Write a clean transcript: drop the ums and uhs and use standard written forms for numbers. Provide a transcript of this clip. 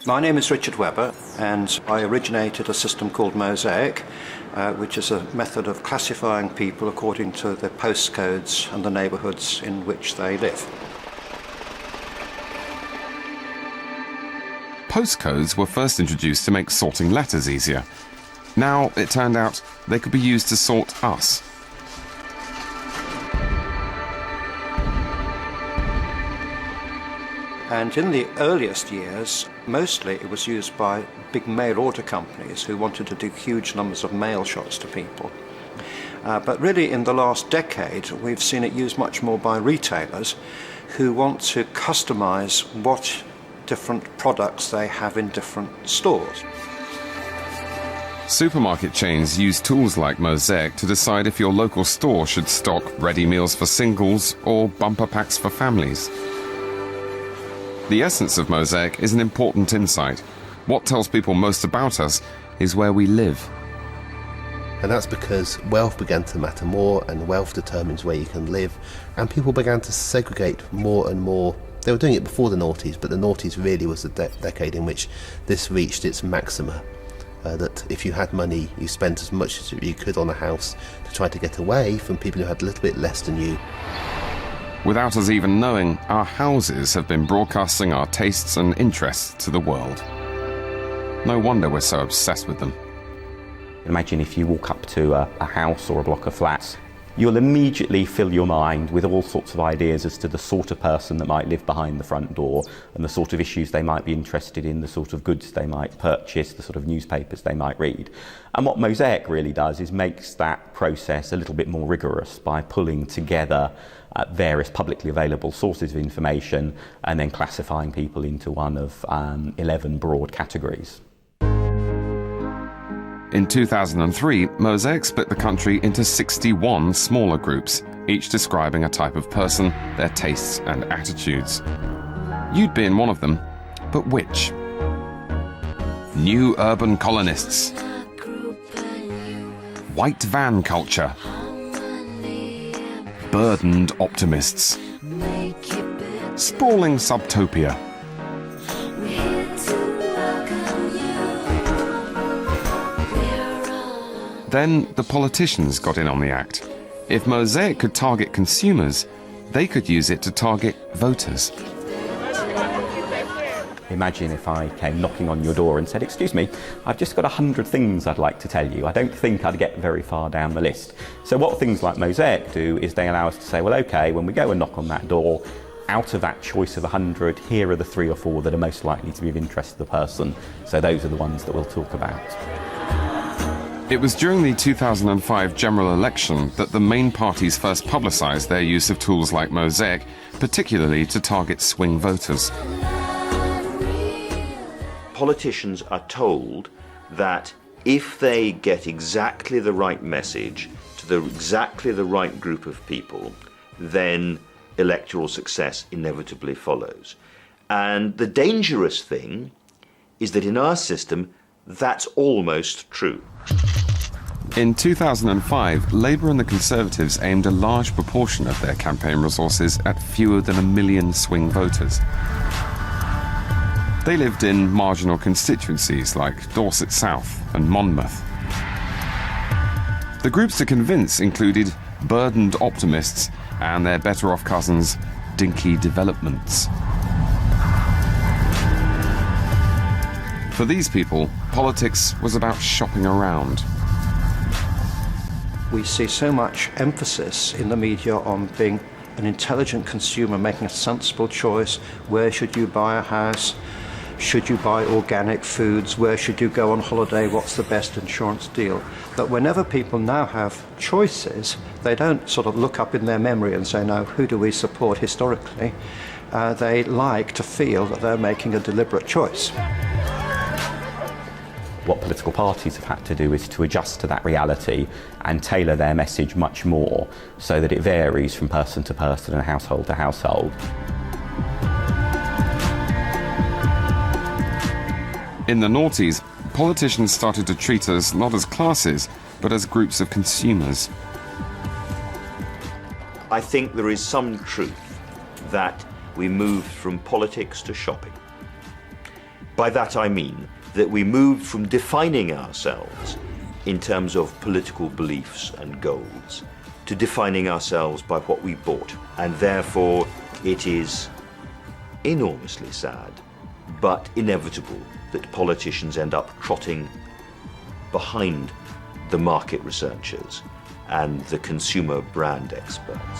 My name is Richard Webber, and I originated a system called Mosaic, which is a method of classifying people according to the postcodes and the neighbourhoods in which they live. Postcodes were first introduced to make sorting letters easier. Now, it turned out, they could be used to sort us. And in the earliest years, mostly it was used by big mail order companies who wanted to do huge numbers of mail shots to people. But really in the last decade, we've seen it used much more by retailers who want to customize what different products they have in different stores. Supermarket chains use tools like Mosaic to decide if your local store should stock ready meals for singles or bumper packs for families. The essence of Mosaic is an important insight. What tells people most about us is where we live. And that's because wealth began to matter more, and wealth determines where you can live, and people began to segregate more and more. They were doing it before the Noughties, but the Noughties really was the decade in which this reached its maxima. That if you had money, you spent as much as you could on a house to try to get away from people who had a little bit less than you. Without us even knowing, our houses have been broadcasting our tastes and interests to the world. No wonder we're so obsessed with them. Imagine if you walk up to a house or a block of flats, you'll immediately fill your mind with all sorts of ideas as to the sort of person that might live behind the front door and the sort of issues they might be interested in, the sort of goods they might purchase, the sort of newspapers they might read. And what Mosaic really does is makes that process a little bit more rigorous by pulling together various publicly available sources of information and then classifying people into one of 11 broad categories. In 2003, Mosaic split the country into 61 smaller groups, each describing a type of person, their tastes and attitudes. You'd be in one of them, but which? New urban colonists, white van culture, burdened optimists, sprawling subtopia. Then the politicians got in on the act. If Mosaic could target consumers, they could use it to target voters. Imagine if I came knocking on your door and said, "Excuse me, I've just got 100 things I'd like to tell you. I don't think I'd get very far down the list." So what things like Mosaic do is they allow us to say, well, okay, when we go and knock on that door, out of that choice of 100, here are the 3 or 4 that are most likely to be of interest to the person. So those are the ones that we'll talk about. It was during the 2005 general election that the main parties first publicised their use of tools like Mosaic, particularly to target swing voters. Politicians are told that if they get exactly the right message to exactly the right group of people, then electoral success inevitably follows. And the dangerous thing is that in our system, that's almost true. In 2005, Labour and the Conservatives aimed a large proportion of their campaign resources at fewer than 1 million swing voters. They lived in marginal constituencies like Dorset South and Monmouth. The groups to convince included burdened optimists and their better-off cousins, dinky developments. For these people, politics was about shopping around. We see so much emphasis in the media on being an intelligent consumer, making a sensible choice. Where should you buy a house? Should you buy organic foods? Where should you go on holiday? What's the best insurance deal? That whenever people now have choices, they don't sort of look up in their memory and say, now, who do we support historically? They like to feel that they're making a deliberate choice. What political parties have had to do is to adjust to that reality and tailor their message much more so that it varies from person to person and household to household. In the noughties, politicians started to treat us not as classes, but as groups of consumers. I think there is some truth that we moved from politics to shopping. By that I mean that we moved from defining ourselves in terms of political beliefs and goals to defining ourselves by what we bought. And therefore it is enormously sad, but inevitable, that politicians end up trotting behind the market researchers and the consumer brand experts.